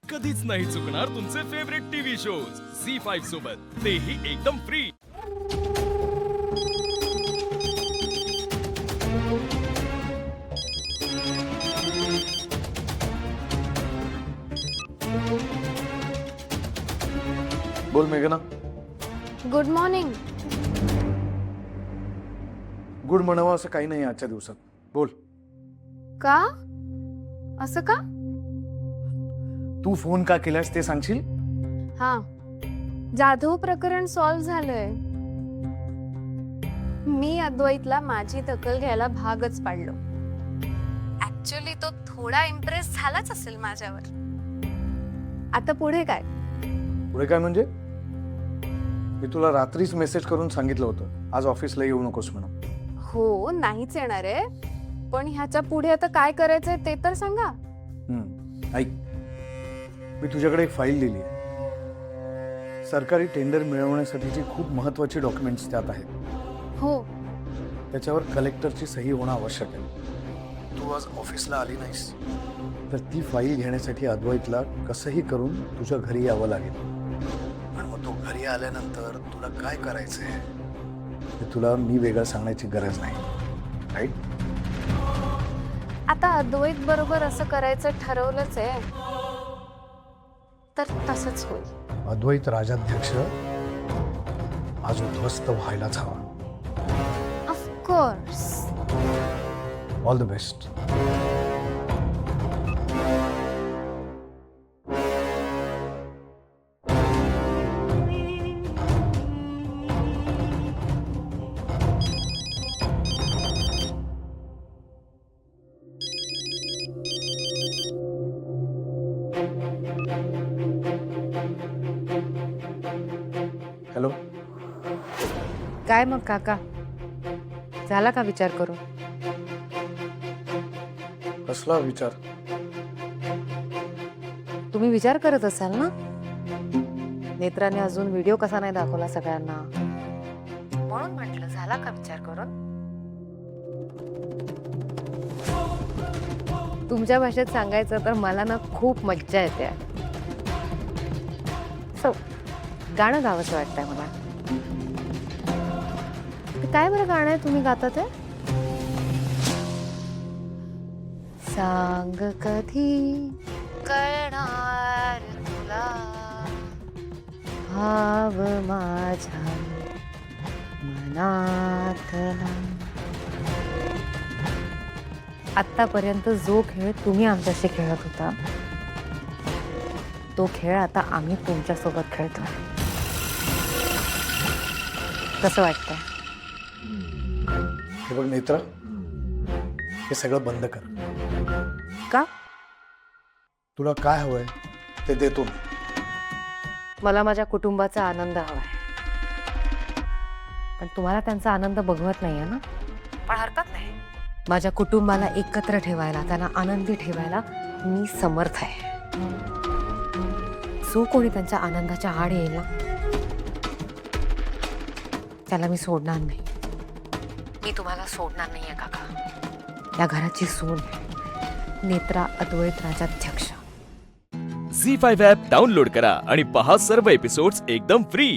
कधीच नाही चुकणार तुमचे फेवरेट टीव्ही शोज झी5 सोबत, तेही एकदम फ्री। बोल मेघना। Good morning. गुड म्हणावं असं काही नाही आजच्या दिवसात। बोल। का असं का? तू फोन का केलास ते सांगशील? हा, जाधव प्रकरण सॉल्व्ह झालंय। मी अद्वैतला माझी दखल घ्यायला भागच पाडलो। ऍक्च्युअली तो थोडा इम्प्रेस झालाच असेल माझ्यावर। आता पुढे काय? पुढे काय म्हणजे? मी तुला रात्रीच मेसेज करून सांगितलं होतं आज ऑफिसला येऊ नकोस म्हणून। हो, नाहीच येणार आहे, पण ह्याच्या पुढे आता काय करायचंय ते तर सांगा। ऐक, मी तुझ्याकडे एक फाईल दिली। सरकारी टेंडर मिळवण्यासाठीची खूप महत्त्वाची डॉक्युमेंट्स त्यात आहेत। हो, त्याच्यावर कलेक्टरची सही होणं आवश्यक आहे। तू आज ऑफिसला आली नाहीस तर ती फाईल घेण्यासाठी अद्वैतला कसंही करून तुझ्या घरी यावं लागेल। पण मग तू घरी आल्यानंतर तुला काय करायचंय हे तुला मी वेगळं सांगण्याची गरज नाही, राईट? आता अद्वैत बरोबर असं करायचं ठरवलंच आहे, तर तसंच होईल। अद्वैत राजाध्यक्ष आज उद्ध्वस्त व्हायलाच हवा। Of course. All the best. Hello. काय मग काका, झाला का विचार करून? कसला विचार? तुम्ही विचार करत असाल ना, नेत्राने अजून व्हिडिओ कसा नाही दाखवला सगळ्यांना, म्हणून म्हटलं झाला का विचार करून? तुमच्या भाषेत सांगायचं तर मला ना खूप मज्जा येते। गाणं गावंसं वाटतंय मला। ते काय बरं गाणं आहे तुम्ही गाता ते? सांग कधी कळणार तुला भाव माझ्या मनातला। आतापर्यंत जो खेळ तुम्ही आमच्याशी खेळत होता तो खेळ आता आम्ही तुमच्या सोबत खेळतोय। कसं वाटतंय? हे बघ नेत्रा, हे सगळं बंद कर। का? तुला काय हवंय ते देतो मी। मला माझ्या कुटुंबाचा आनंद हवाय, पण तुम्हाला त्यांचा आनंद बघवत नाहीये ना? पण हरकत नाही, माझ्या कुटुंबाला एकत्र ठेवायला, त्यांना आनंदी ठेवायला मी समर्थ आहे। जो कोणी त्यांच्या आनंदाच्या आड येईल ना त्याला मी सोडणार नाही। मी तुम्हाला सोडणार नाहीये काका। या घराची सून नेत्रा अद्वैत राजाध्यक्ष। झी5 ॲप डाउनलोड करा आणि पहा सर्व एपिसोड्स एकदम फ्री।